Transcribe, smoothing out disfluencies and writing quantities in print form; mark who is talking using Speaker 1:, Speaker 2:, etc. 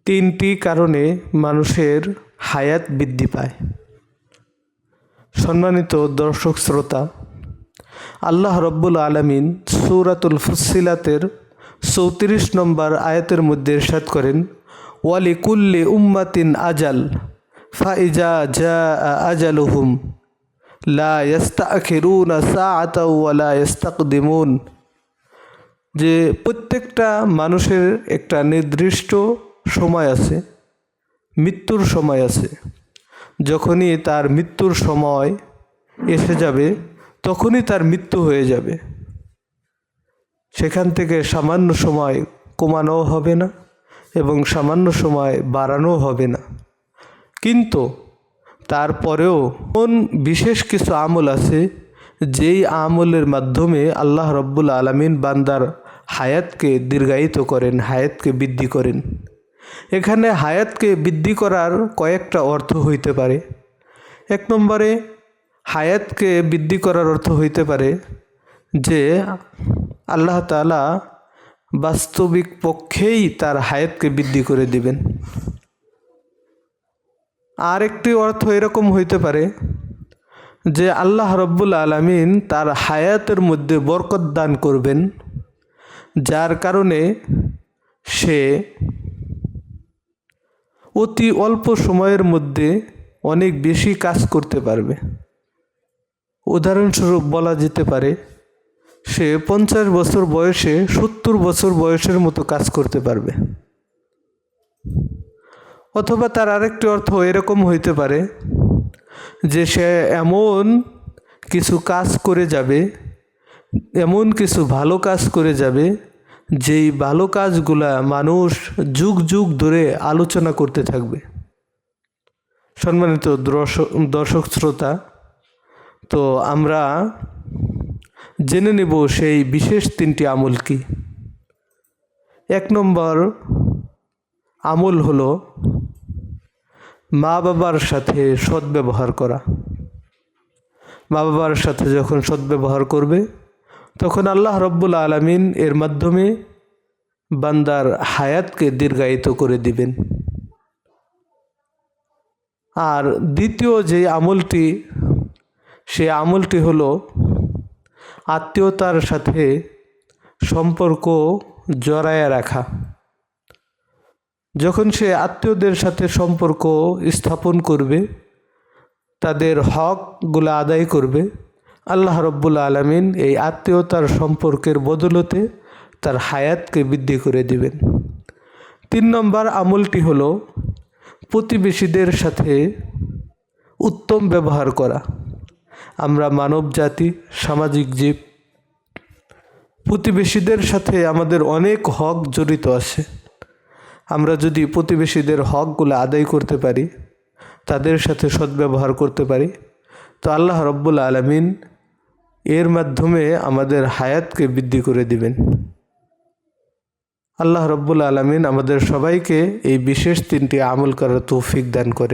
Speaker 1: তিনটি কারণে মানুষের হায়াত বৃদ্ধি পায়। সম্মানিত দর্শক শ্রোতা, আল্লাহ রব্বুল আলামিন সূরাতুল ফুসসিলাতের ৩৪ নম্বর আয়াতের মধ্যে ইরশাদ করেন, ওয়ালিকুল্লি উম্মাতিন আজাল ফাইজা জাআ আজালুহুম লা ইস্তাখিরুনা সাআতাও ওয়া লা ইস্তাকদিমুন। যে প্রত্যেকটা মানুষের একটা নির্দিষ্ট সময় আছে, মৃত্যুর সময় আছে। যখনই তার মৃত্যুর সময় এসে যাবে তখনই তার মৃত্যু হয়ে যাবে। সেখান থেকে সামান্য সময় কমানোও হবে না এবং সামান্য সময় বাড়ানোও হবে না। কিন্তু তারপরেও কোন বিশেষ কিছু আমল আছে যেই আমলের মাধ্যমে আল্লাহ রব্বুল আলামিন বান্দার হায়াতকে দীর্ঘায়িত করেন, হায়াতকে বৃদ্ধি করেন। এখানে হায়াতকে বৃদ্ধি করার কয়েকটা অর্থ হইতে পারে। এক নম্বরে হায়াতকে বৃদ্ধি করার অর্থ হইতে পারে যে আল্লাহ তাআলা বাস্তবিক পক্ষেই তার হায়াতকে বৃদ্ধি করে দিবেন। আর একটি অর্থ এরকম হইতে পারে যে আল্লাহ রব্বুল আলামিন তার হায়াতের মধ্যে বরকত দান করবেন, যার কারণে সে অতি অল্প সময়ের মধ্যে অনেক বেশি কাজ করতে পারবে। উদাহরণস্বরূপ বলা যেতে পারে সে 50 বছর বয়সে 70 বছর বয়সের মতো কাজ করতে পারবে। অথবা তার আরেকটি অর্থ এরকম হইতে পারে যে সে এমন কিছু কাজ করে যাবে, এমন কিছু ভালো কাজ করে যাবে যেই ভালো কাজগুলা মানুষ যুগ যুগ ধরে আলোচনা করতে থাকবে। সম্মানিত দর্শক শ্রোতা, তো আমরা জেনে নেব সেই বিশেষ তিনটি আমল কি। এক নম্বর আমল হলো মা বাবার সাথে সদ্ব্যবহার করা। মা বাবার সাথে যখন সদ্ব্যবহার করবে তখন আল্লাহ রব্বুল আলামিন এর মাধ্যমে বান্দার হায়াতকে দীর্ঘায়িত করে দিবেন। আর দ্বিতীয় যে আমলটি, সে আমলটি হলো আত্মীয়তার সাথে সম্পর্ক জড়ায়া রাখা। যখন সে আত্মীয়দের সাথে সম্পর্ক স্থাপন করবে, তাদের হকগুলো আদায় করবে, আল্লাহ রব্বুল আলামিন এই আত্মীয়তার সম্পর্কের বদলতে তার হায়াতকে বৃদ্ধি করে দিবেন। 3 নম্বর আমলটি হলো প্রতিবেশীদের সাথে উত্তম ব্যবহার করা। আমরা মানব জাতি, সামাজিক জীব। প্রতিবেশীদের সাথে আমাদের অনেক হক জড়িত আছে। আমরা যদি প্রতিবেশীদের হকগুলো আদায় করতে পারি, তাদের সাথে সদ্ব্যবহার করতে পারি, তো আল্লাহ রব্বুল আলামিন এর মাধ্যমে আমাদের হায়াতকে বৃদ্ধি করে দিবেন। আল্লাহ রব্বুল আলামিন আমাদের সবাইকে এই বিশেষ 3টি আমল করার তৌফিক দান করেন।